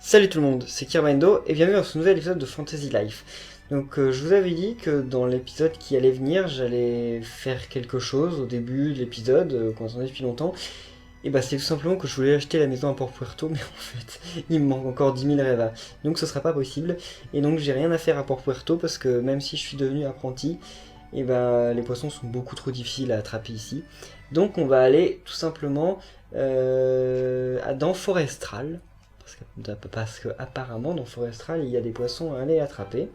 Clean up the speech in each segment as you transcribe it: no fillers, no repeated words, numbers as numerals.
Salut tout le monde, c'est Kirmando et bienvenue dans ce nouvel épisode de Fantasy Life. Donc je vous avais dit que dans l'épisode qui allait venir, j'allais faire quelque chose au début de l'épisode, qu'on attendait depuis longtemps. Et bah c'est tout simplement que je voulais acheter la maison à Port Puerto, mais en fait il me manque encore 10 000 rêves. Donc ce sera pas possible. Et donc j'ai rien à faire à Port Puerto parce que même si je suis devenu apprenti, et bah les poissons sont beaucoup trop difficiles à attraper ici. Donc on va aller tout simplement dans Forestral. Parce que apparemment dans Forestral il y a des poissons à aller attraper.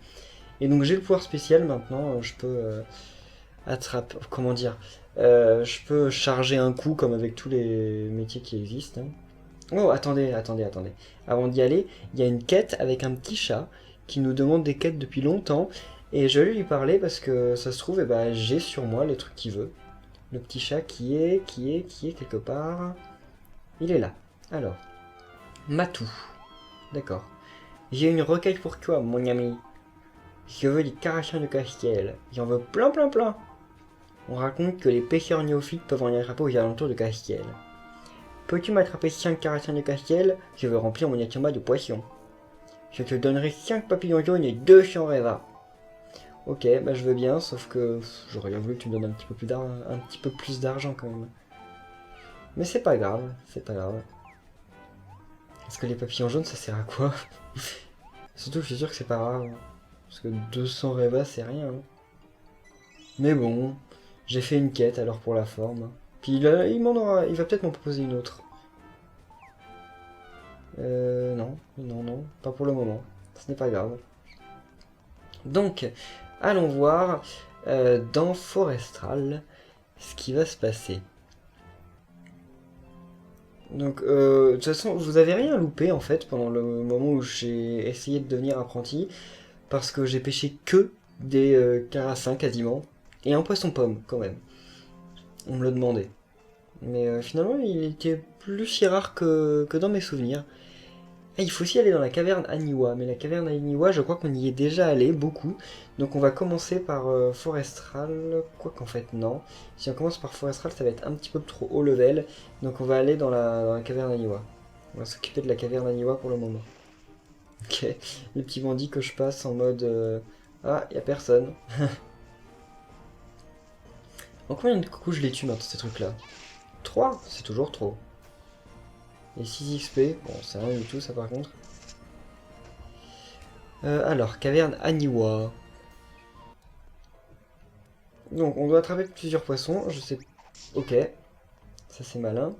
Et donc j'ai le pouvoir spécial maintenant, je peux attraper, comment dire, je peux charger un coup comme avec tous les métiers qui existent. Oh attendez. Avant d'y aller, il y a une quête avec un petit chat qui nous demande des quêtes depuis longtemps. Et je vais lui parler parce que ça se trouve, eh ben, j'ai sur moi les trucs qu'il veut. Le petit chat qui est quelque part. Il est là. Alors, Matou. D'accord. J'ai une requête pour toi, mon ami. Je veux des carachins de Castiel. J'en veux plein. On raconte que les pêcheurs néophytes peuvent en attraper aux alentours de Castiel. Peux-tu m'attraper 5 carachins de Castiel? Je veux remplir mon estomac de poisson. Je te donnerai 5 papillons jaunes et 200 rêvas. Ok, bah je veux bien, sauf que j'aurais bien voulu que tu me donnes un petit peu plus d'argent quand même. Mais c'est pas grave. Est-ce que les papillons jaunes ça sert à quoi? Surtout que je suis sûr que c'est pas rare. Parce que 200 rêvas c'est rien. Mais bon, j'ai fait une quête alors pour la forme. Puis il va peut-être m'en proposer une autre. Non, pas pour le moment. Ce n'est pas grave. Donc, allons voir dans Forestral ce qui va se passer. Donc, de toute façon, vous avez rien loupé en fait pendant le moment où j'ai essayé de devenir apprenti, parce que j'ai pêché que des carassins quasiment, et un poisson pomme quand même. On me le demandait. Mais finalement, il était plus si rare que dans mes souvenirs. Et il faut aussi aller dans la caverne Aniwa, mais la caverne Aniwa, je crois qu'on y est déjà allé beaucoup. Donc on va commencer par Forestral, quoi qu'en fait non. Si on commence par Forestral, ça va être un petit peu trop haut level. Donc on va aller dans la caverne Aniwa. On va s'occuper de la caverne Aniwa pour le moment. Ok, le petit bandit que je passe en mode... Ah, y a personne. En combien de coups je les tue maintenant ces trucs-là? 3, c'est toujours trop. Et 6 XP, bon c'est rien du tout ça par contre. Alors, caverne Aniwa. Donc on doit attraper plusieurs poissons, je sais... Ok, ça c'est malin.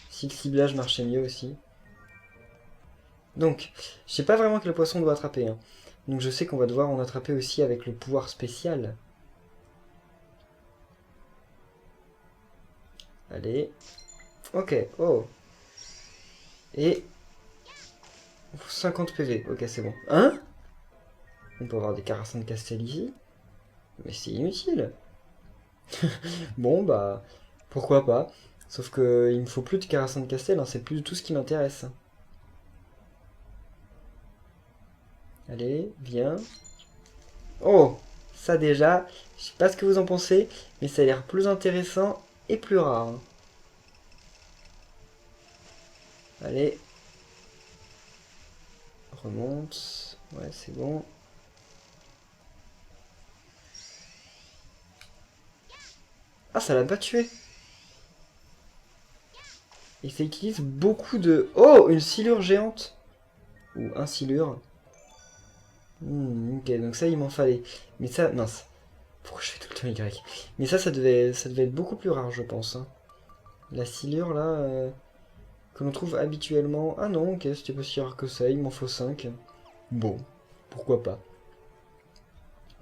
Si le ciblage marchait mieux aussi. Donc, je sais pas vraiment quel poisson on doit attraper. Hein. Donc je sais qu'on va devoir en attraper aussi avec le pouvoir spécial. Allez. Ok, oh. Et... 50 PV, ok c'est bon. Hein? On peut avoir des carassins de Castel ici. Mais c'est inutile. Bon bah... Pourquoi pas. Sauf que il me faut plus de carassins de Castel, hein, c'est plus du tout ce qui m'intéresse. Allez, viens. Oh, ça déjà, je sais pas ce que vous en pensez, mais ça a l'air plus intéressant et plus rare. Hein. Allez. Remonte. Ouais, c'est bon. Ah, ça l'a pas tué. Et ça utilise beaucoup de... Oh, une silure géante. Ou un silure. Ok, donc ça, il m'en fallait. Mais ça, mince. Pourquoi je fais tout le temps Y? Mais ça devait être beaucoup plus rare, je pense. Hein. La silure, là, que l'on trouve habituellement... Ah non, ok, c'était pas si rare que ça, il m'en faut 5. Bon, pourquoi pas.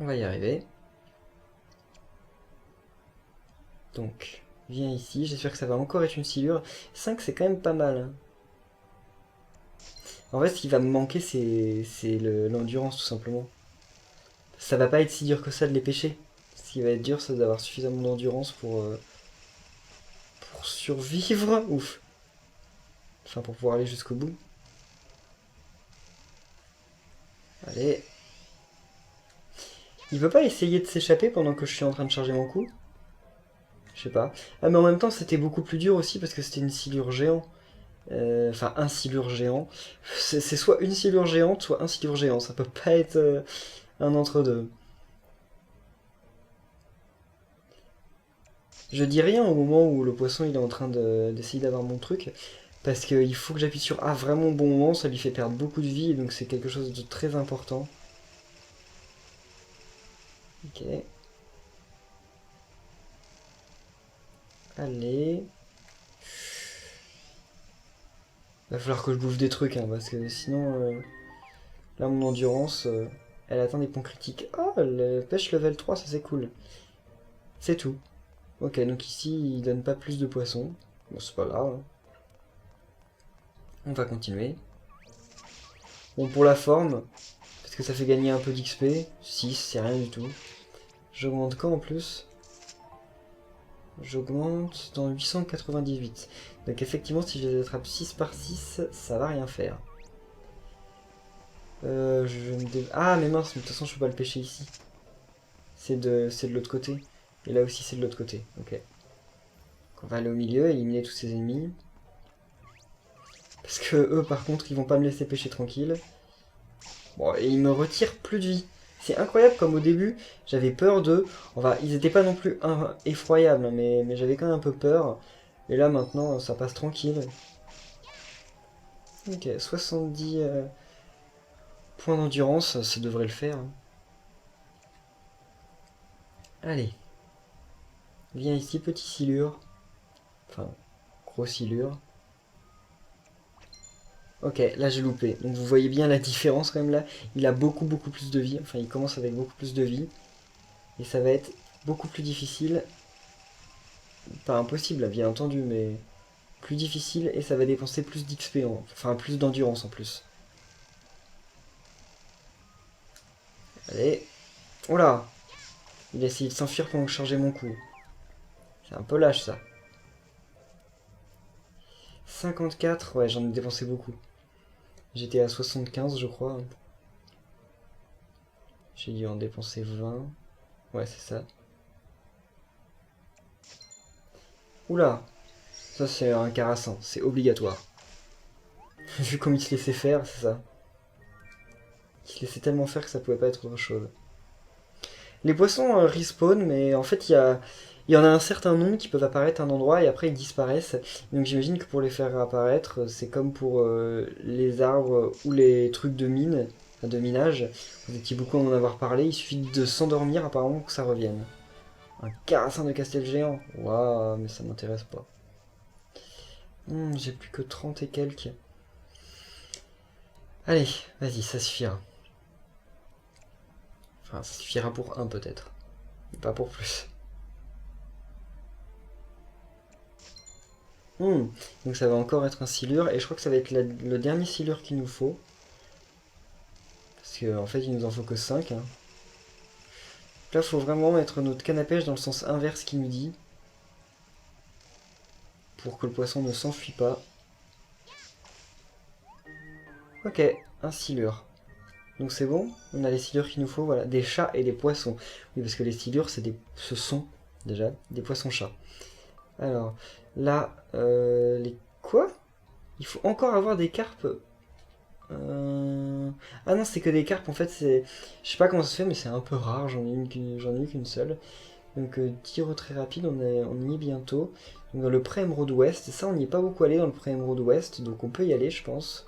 On va y arriver. Donc, viens ici, j'espère que ça va encore être une silure. 5, c'est quand même pas mal. Hein. En fait, ce qui va me manquer, c'est l'endurance, tout simplement. Ça va pas être si dur que ça de les pêcher. Ce qui va être dur, c'est d'avoir suffisamment d'endurance pour survivre. Ouf. Enfin, pour pouvoir aller jusqu'au bout. Allez. Il veut pas essayer de s'échapper pendant que je suis en train de charger mon coup? Je sais pas. Ah, mais en même temps, c'était beaucoup plus dur aussi parce que c'était une silure géante. Enfin, un silure géant. C'est soit une silure géante, soit un silure géant. Ça peut pas être un entre-deux. Je dis rien au moment où le poisson il est en train d'essayer d'avoir mon truc. Parce qu'il faut que j'appuie sur A vraiment au bon moment. Ça lui fait perdre beaucoup de vie. Et donc c'est quelque chose de très important. Ok. Allez. Va falloir que je bouffe des trucs, hein, parce que sinon, là, mon endurance, elle atteint des points critiques. Oh, le pêche level 3, ça c'est cool. C'est tout. Ok, donc ici, il donne pas plus de poissons. Bon, c'est pas grave. Hein. On va continuer. Bon, pour la forme, parce que ça fait gagner un peu d'XP, 6, c'est rien du tout. J'augmente quand en plus? J'augmente dans 898. Donc effectivement, si je les attrape 6 par 6, ça va rien faire. Ah, mais mince, mais de toute façon, je peux pas le pêcher ici. C'est de l'autre côté. Et là aussi, c'est de l'autre côté. Ok. Donc on va aller au milieu, éliminer tous ces ennemis. Parce que eux, par contre, ils vont pas me laisser pêcher tranquille. Bon, et ils me retirent plus de vie. C'est incroyable comme au début, j'avais peur d'eux. Enfin, ils étaient pas non plus effroyables, hein, mais j'avais quand même un peu peur. Et là, maintenant, ça passe tranquille. Ok, 70 points d'endurance, ça devrait le faire. Hein. Allez. Viens ici, petit silure. Enfin, gros silure. Ok, là j'ai loupé. Donc vous voyez bien la différence quand même là. Il a beaucoup plus de vie. Enfin, il commence avec beaucoup plus de vie. Et ça va être beaucoup plus difficile. Pas impossible, bien entendu, mais plus difficile. Et ça va dépenser plus d'XP, enfin plus d'endurance en plus. Allez. Oh là! Il a essayé de s'enfuir pendant que je chargeais mon coup. C'est un peu lâche ça. 54, ouais, j'en ai dépensé beaucoup. J'étais à 75, je crois. J'ai dû en dépenser 20. Ouais, c'est ça. Oula! Ça, c'est un carassin, c'est obligatoire. Vu comme il se laissait faire, c'est ça. Il se laissait tellement faire que ça pouvait pas être autre chose. Les poissons respawn, mais en fait, il y en a un certain nombre qui peuvent apparaître à un endroit et après ils disparaissent. Donc j'imagine que pour les faire apparaître, c'est comme pour les arbres ou les trucs de mine, enfin de minage. Vous étiez beaucoup à en avoir parlé, il suffit de s'endormir apparemment que ça revienne. Un carassin de castel géant. Waouh, mais ça m'intéresse pas. J'ai plus que 30 et quelques. Allez, vas-y, ça suffira. Enfin, ça suffira pour un peut-être. Pas pour plus. Donc ça va encore être un silure. Et je crois que ça va être le dernier silure qu'il nous faut. Parce qu'en fait, il nous en faut que 5. Hein. Là, il faut vraiment mettre notre canne à pêche dans le sens inverse qu'il nous dit. Pour que le poisson ne s'enfuit pas. Ok, un silure. Donc c'est bon, on a les silures qu'il nous faut, voilà, des chats et des poissons. Oui, parce que les silures, ce sont déjà des poissons-chats. Alors, là, les quoi? Il faut encore avoir des carpes. Ah non, c'est que des carpes, en fait, c'est... Je sais pas comment ça se fait, mais c'est un peu rare, j'en ai eu qu'une seule. Donc, tir très rapide, on y est bientôt. Donc, dans le pré-émeraude ouest, ça, on n'y est pas beaucoup allé dans le pré-émeraude ouest, donc on peut y aller, je pense.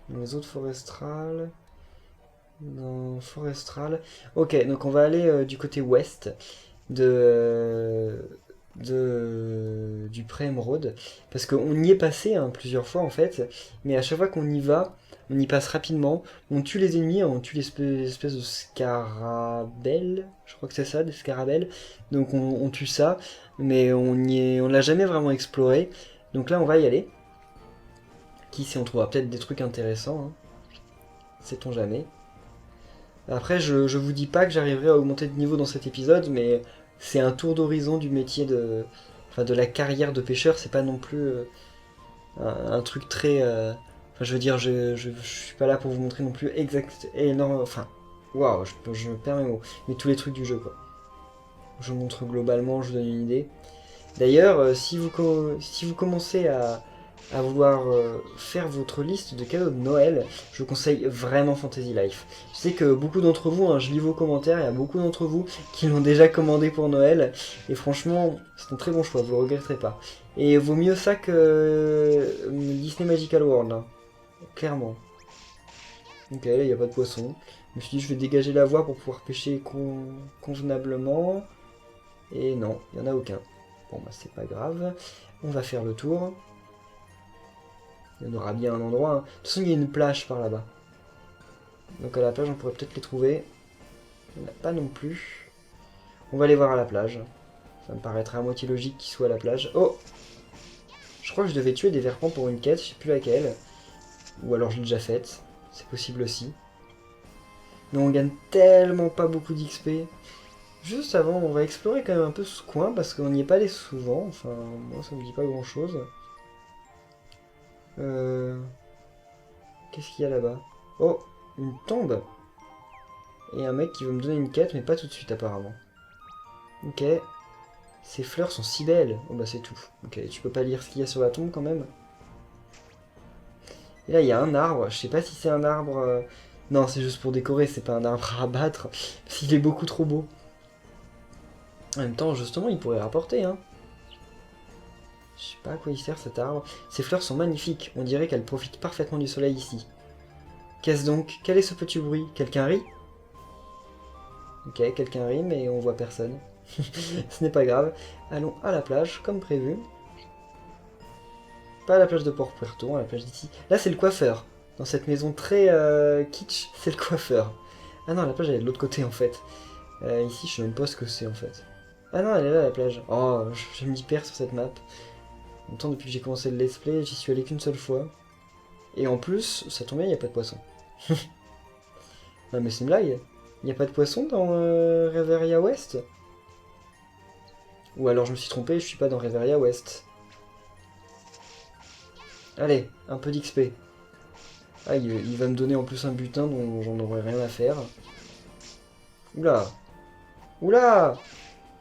Dans les autres forestrales... Dans forestral. Ok, donc on va aller du côté ouest du pré-émeraude. Parce qu'on y est passé hein, plusieurs fois en fait. Mais à chaque fois qu'on y va, on y passe rapidement. On tue les ennemis, on tue l'espèce de scarabelle. Je crois que c'est ça, des scarabelles. Donc on tue ça. Mais on l'a jamais vraiment exploré. Donc là on va y aller. Qui sait, on trouvera peut-être des trucs intéressants. Hein. Sait-on jamais. Après, je vous dis pas que j'arriverai à augmenter de niveau dans cet épisode, mais c'est un tour d'horizon du métier enfin, de la carrière de pêcheur. C'est pas non plus un truc très. Enfin, je veux dire, je suis pas là pour vous montrer non plus exact, énorme. Enfin, waouh, je perds mes mots. Mais tous les trucs du jeu, quoi. Je vous montre globalement, je vous donne une idée. D'ailleurs, si vous commencez à vouloir faire votre liste de cadeaux de Noël, je vous conseille vraiment Fantasy Life. Je sais que beaucoup d'entre vous, hein, je lis vos commentaires, il y a beaucoup d'entre vous qui l'ont déjà commandé pour Noël, et franchement, c'est un très bon choix, vous le regretterez pas. Et vaut mieux ça que Disney Magical World, hein. Clairement. Ok, là il n'y a pas de poisson. Je me suis dit je vais dégager la voie pour pouvoir pêcher convenablement. Et non, il n'y en a aucun. Bon bah c'est pas grave. On va faire le tour. Il y en aura bien un endroit. Hein. De toute façon il y a une plage par là-bas. Donc à la plage on pourrait peut-être les trouver. Il n'y en a pas non plus. On va aller voir à la plage. Ça me paraîtrait à moitié logique qu'ils soient à la plage. Oh! Je crois que je devais tuer des verpents pour une quête, je sais plus laquelle. Ou alors je l'ai déjà faite. C'est possible aussi. Mais on gagne tellement pas beaucoup d'XP. Juste avant, on va explorer quand même un peu ce coin parce qu'on n'y est pas allé souvent. Enfin, moi ça me dit pas grand chose. Qu'est-ce qu'il y a là-bas? Oh, une tombe. Et un mec qui veut me donner une quête, mais pas tout de suite apparemment. Ok. Ces fleurs sont si belles. Oh bah c'est tout. Ok, tu peux pas lire ce qu'il y a sur la tombe quand même. Et là il y a un arbre. Je sais pas si c'est un arbre... Non, c'est juste pour décorer, c'est pas un arbre à abattre. S'il est beaucoup trop beau. En même temps, justement, il pourrait rapporter, hein. Je sais pas à quoi il sert cet arbre. Ces fleurs sont magnifiques. On dirait qu'elles profitent parfaitement du soleil ici. Qu'est-ce donc? Quel est ce petit bruit? Quelqu'un rit? Ok, quelqu'un rit, mais on voit personne. Ce n'est pas grave. Allons à la plage, comme prévu. Pas à la plage de Port Puerto, à la plage d'ici. Là, c'est le coiffeur. Dans cette maison très kitsch, c'est le coiffeur. Ah non, la plage, elle est de l'autre côté, en fait. Ici, je sais même pas ce que c'est, en fait. Ah non, elle est là, la plage. Oh, je m'y perds sur cette map. En même temps, depuis que j'ai commencé le let's play, j'y suis allé qu'une seule fois. Et en plus, ça tombe bien, il n'y a pas de poisson. Non mais c'est une blague. Il n'y a pas de poisson dans Reveria West? Ou alors je me suis trompé, je suis pas dans Reveria West. Allez, un peu d'XP. Ah, il va me donner en plus un butin dont j'en aurais rien à faire. Oula! Oula!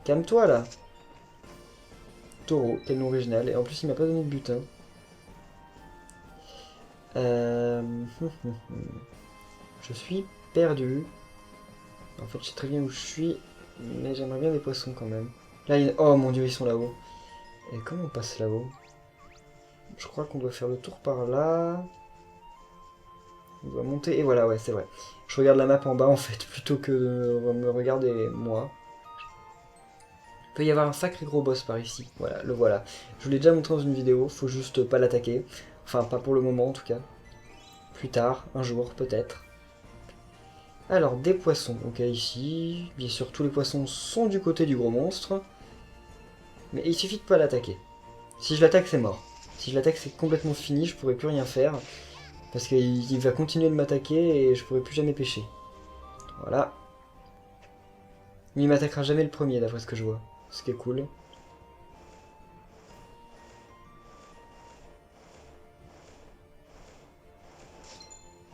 Calme-toi là! Taureau, quel nom original. Et en plus il m'a pas donné de butin. Je suis perdu. En fait, je sais très bien où je suis, mais j'aimerais bien des poissons quand même. Là, oh mon dieu, ils sont là-haut. Et comment on passe là-haut? Je crois qu'on doit faire le tour par là. On doit monter, et voilà, ouais, c'est vrai. Je regarde la map en bas, en fait, plutôt que de me regarder moi. Il peut y avoir un sacré gros boss par ici. Voilà, le voilà. Je vous l'ai déjà montré dans une vidéo, faut juste pas l'attaquer. Enfin, pas pour le moment, en tout cas. Plus tard, un jour, peut-être. Alors, des poissons. Ok, ici. Bien sûr, tous les poissons sont du côté du gros monstre. Mais il suffit de pas l'attaquer. Si je l'attaque, c'est mort. Si je l'attaque, c'est complètement fini, je pourrais plus rien faire. Parce qu'il va continuer de m'attaquer et je pourrai plus jamais pêcher. Voilà. Mais il m'attaquera jamais le premier, d'après ce que je vois. Ce qui est cool.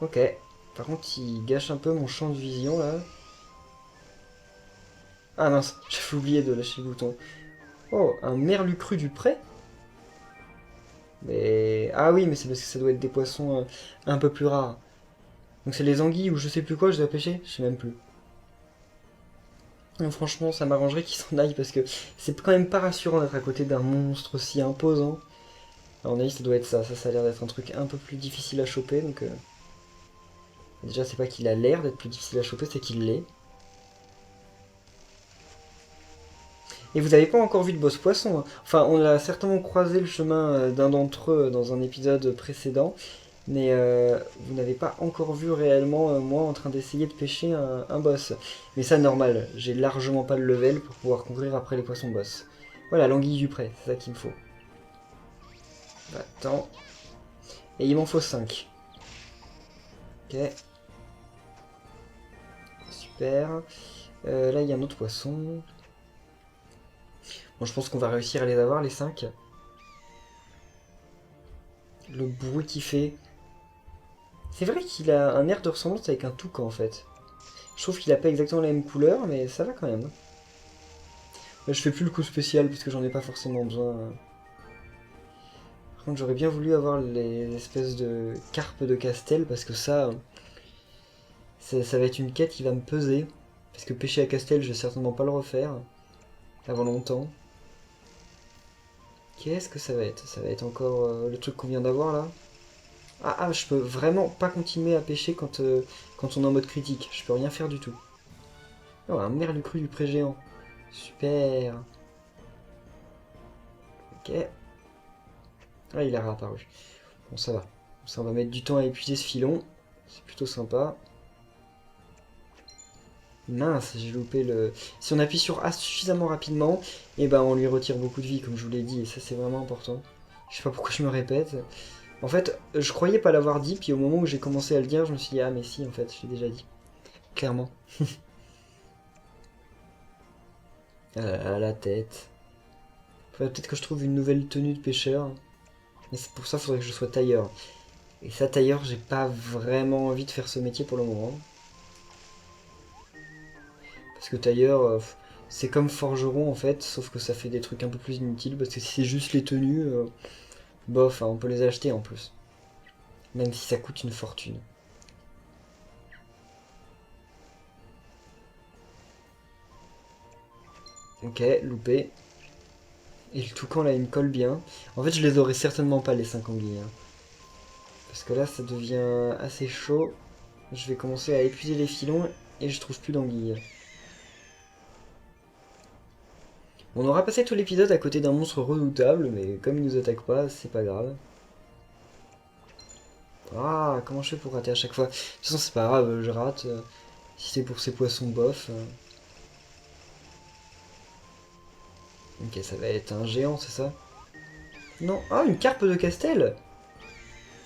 Ok. Par contre, il gâche un peu mon champ de vision, là. Ah mince, j'ai oublié de lâcher le bouton. Oh, un merlu cru du pré? Mais... Ah oui, mais c'est parce que ça doit être des poissons un peu plus rares. Donc c'est les anguilles ou je sais plus quoi je dois pêcher? Je sais même plus. Donc franchement, ça m'arrangerait qu'ils s'en aillent parce que c'est quand même pas rassurant d'être à côté d'un monstre aussi imposant. À mon avis, ça doit être ça. Ça a l'air d'être un truc un peu plus difficile à choper. Donc déjà, c'est pas qu'il a l'air d'être plus difficile à choper, c'est qu'il l'est. Et vous n'avez pas encore vu de boss poisson, hein. Enfin, on a certainement croisé le chemin d'un d'entre eux dans un épisode précédent. Mais vous n'avez pas encore vu réellement moi en train d'essayer de pêcher un boss. Mais ça, normal. J'ai largement pas le level pour pouvoir courir après les poissons boss. Voilà, l'anguille du pré, c'est ça qu'il me faut. Attends. Et il m'en faut 5. Ok. Super. Là, il y a un autre poisson. Bon, je pense qu'on va réussir à les avoir, les 5. Le bruit qu'il fait. C'est vrai qu'il a un air de ressemblance avec un toucan, en fait. Je trouve qu'il a pas exactement la même couleur, mais ça va quand même. Là, je fais plus le coup spécial, parce que j'en ai pas forcément besoin. contre, j'aurais bien voulu avoir les espèces de carpes de Castel, parce que ça va être une quête qui va me peser. Parce que pêcher à Castel, je vais certainement pas le refaire avant longtemps. Qu'est-ce que ça va être? Ça va être encore le truc qu'on vient d'avoir là. Je peux vraiment pas continuer à pêcher quand on est en mode critique. Je peux rien faire du tout. Oh, un merle cru du pré-géant. Super. Ok. Ah, il a réapparu. Bon, ça va. Ça, on va mettre du temps à épuiser ce filon. C'est plutôt sympa. Mince, j'ai loupé le... Si on appuie sur A suffisamment rapidement, et ben on lui retire beaucoup de vie, comme je vous l'ai dit, et ça c'est vraiment important. Je sais pas pourquoi je me répète. En fait, je croyais pas l'avoir dit, puis au moment où j'ai commencé à le dire, je me suis dit, ah mais si, en fait, je l'ai déjà dit. Clairement. La tête. Faudrait peut-être que je trouve une nouvelle tenue de pêcheur. Mais c'est pour ça, faudrait que je sois tailleur. Et ça, tailleur, j'ai pas vraiment envie de faire ce métier pour le moment. Parce que tailleur, c'est comme forgeron en fait, sauf que ça fait des trucs un peu plus inutiles, parce que si c'est juste les tenues, bof, hein, on peut les acheter en plus. Même si ça coûte une fortune. Ok, loupé. Et le toucan là, il me colle bien. En fait, je les aurais certainement pas les 5 anguilles. Hein. Parce que là, ça devient assez chaud. Je vais commencer à épuiser les filons et je trouve plus d'anguilles. On aura passé tout l'épisode à côté d'un monstre redoutable, mais comme il nous attaque pas, c'est pas grave. Ah, comment je fais pour rater à chaque fois? De toute façon, c'est pas grave, je rate. Si c'est pour ces poissons bof. Ok, ça va être un géant, c'est ça? Non. Ah, une carpe de Castel!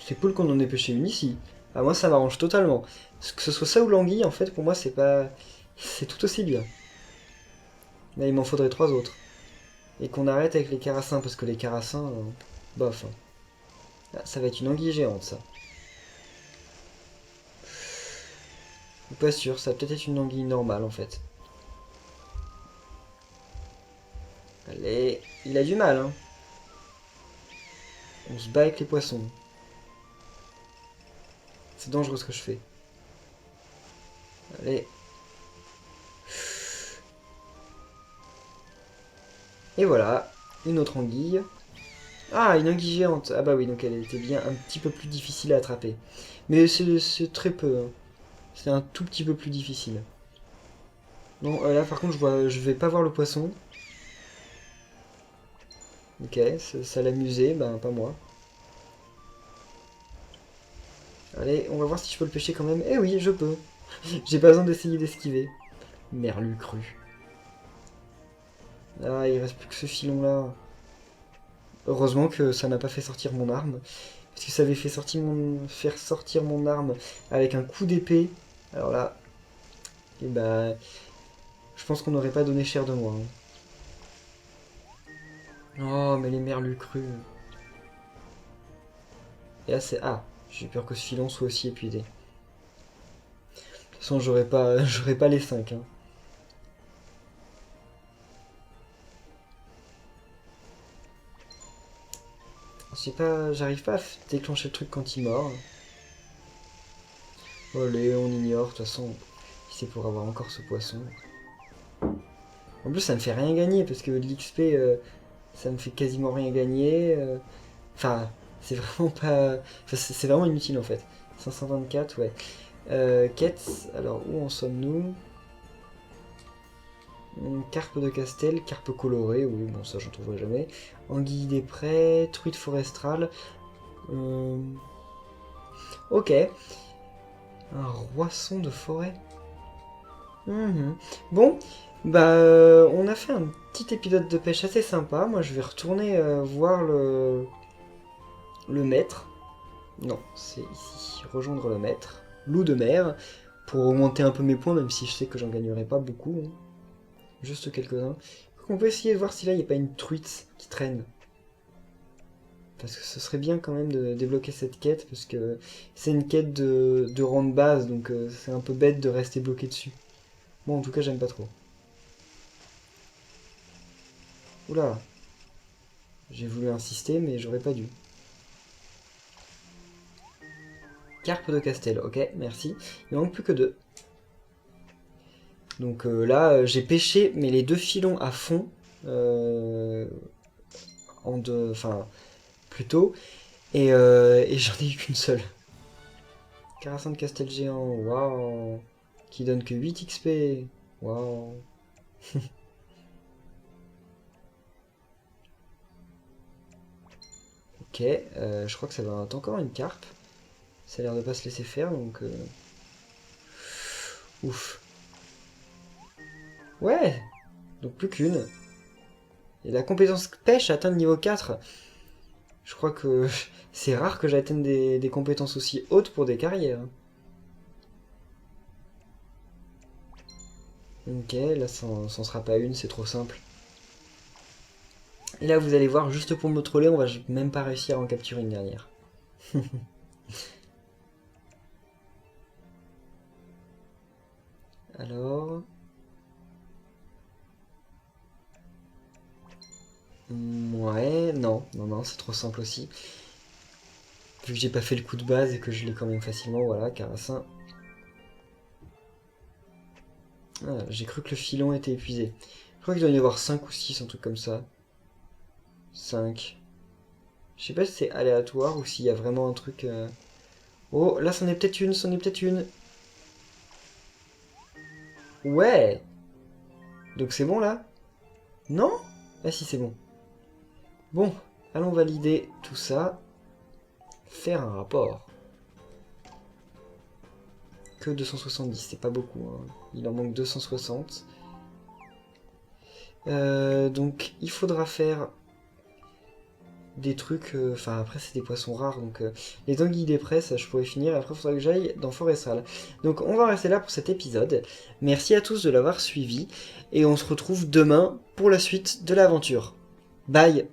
C'est cool qu'on en ait pêché une ici. Ah, moi, ça m'arrange totalement. Que ce soit ça ou l'anguille, en fait, pour moi, c'est pas... C'est tout aussi bien. Là, il m'en faudrait 3 autres. Et qu'on arrête avec les carassins, parce que les carassins... bof. Hein. Ah, ça va être une anguille géante, ça. Je suis pas sûr, ça va peut-être être une anguille normale, en fait. Allez, il a du mal, hein. On se bat avec les poissons. C'est dangereux ce que je fais. Allez. Et voilà, une autre anguille. Ah, une anguille géante. Ah bah oui, donc elle était bien un petit peu plus difficile à attraper. Mais c'est très peu. Hein. C'est un tout petit peu plus difficile. Non, là par contre, je vais pas voir le poisson. Ok, ça l'amusait, ben pas moi. Allez, on va voir si je peux le pêcher quand même. Eh oui, je peux. J'ai pas besoin d'essayer d'esquiver. Merlu cru. Ah, il reste plus que ce filon là. Heureusement que ça n'a pas fait sortir mon arme. Parce que ça avait fait faire sortir mon arme avec un coup d'épée. Alors là, et bah, je pense qu'on n'aurait pas donné cher de moi. Hein. Oh, mais les merlus crus. Et là, c'est... Ah, j'ai peur que ce filon soit aussi épuisé. De toute façon, j'aurais pas les 5. Hein. J'arrive pas à déclencher le truc quand il mord. Allez, on ignore, de toute façon, si c'est pour avoir encore ce poisson. En plus, ça me fait rien gagner, parce que de l'XP, ça me fait quasiment rien gagner. Enfin, c'est vraiment pas... Enfin, c'est vraiment inutile, en fait. 524, ouais. Quête, alors, où en sommes-nous? Carpe de Castel, carpe colorée, oui, bon, ça, j'en trouverai jamais. Anguille des prés, truite forestrale. Ok. Un roisson de forêt. Bon, bah on a fait un petit épisode de pêche assez sympa. Moi je vais retourner voir le maître. Non, c'est ici. Rejoindre le maître. Loup de mer. Pour augmenter un peu mes points, même si je sais que j'en gagnerai pas beaucoup. Hein. Juste quelques-uns. On peut essayer de voir si là il n'y a pas une truite qui traîne. Parce que ce serait bien quand même de débloquer cette quête. Parce que c'est une quête de rang de base. Donc c'est un peu bête de rester bloqué dessus. Bon, en tout cas, j'aime pas trop. Oula. J'ai voulu insister, mais j'aurais pas dû. Carpe de Castel, ok, merci. Il manque plus que 2. Donc là, j'ai pêché, mais les 2 filons à fond. Enfin, plus tôt. Et j'en ai eu qu'une seule. Carassin de Castel géant, waouh. Qui donne que 8 XP. Waouh. Ok, je crois que ça va être encore une carpe. Ça a l'air de pas se laisser faire, donc... Ouf. Ouais. Donc plus qu'une. Et la compétence pêche atteint le niveau 4. Je crois que c'est rare que j'atteigne des compétences aussi hautes pour des carrières. Ok, là ça n'en sera pas une, c'est trop simple. Et là vous allez voir, juste pour me troller, on va même pas réussir à en capturer une dernière. Alors... Ouais, non, c'est trop simple aussi. Vu que j'ai pas fait le coup de base et que je l'ai quand même facilement, voilà, Carassin. Ah, j'ai cru que le filon était épuisé. Je crois qu'il doit y en avoir 5 ou 6, un truc comme ça. 5. Je sais pas si c'est aléatoire ou s'il y a vraiment un truc... Oh, là c'en est peut-être une, Ouais. Donc c'est bon là? Non? Ah si, c'est bon. Bon, allons valider tout ça. Faire un rapport. Que 270, c'est pas beaucoup, hein. Il en manque 260. Donc il faudra faire des trucs... Enfin après c'est des poissons rares, donc les anguilles des prés, ça je pourrais finir. Après il faudra que j'aille dans Forestral. Donc on va rester là pour cet épisode. Merci à tous de l'avoir suivi. Et on se retrouve demain pour la suite de l'aventure. Bye!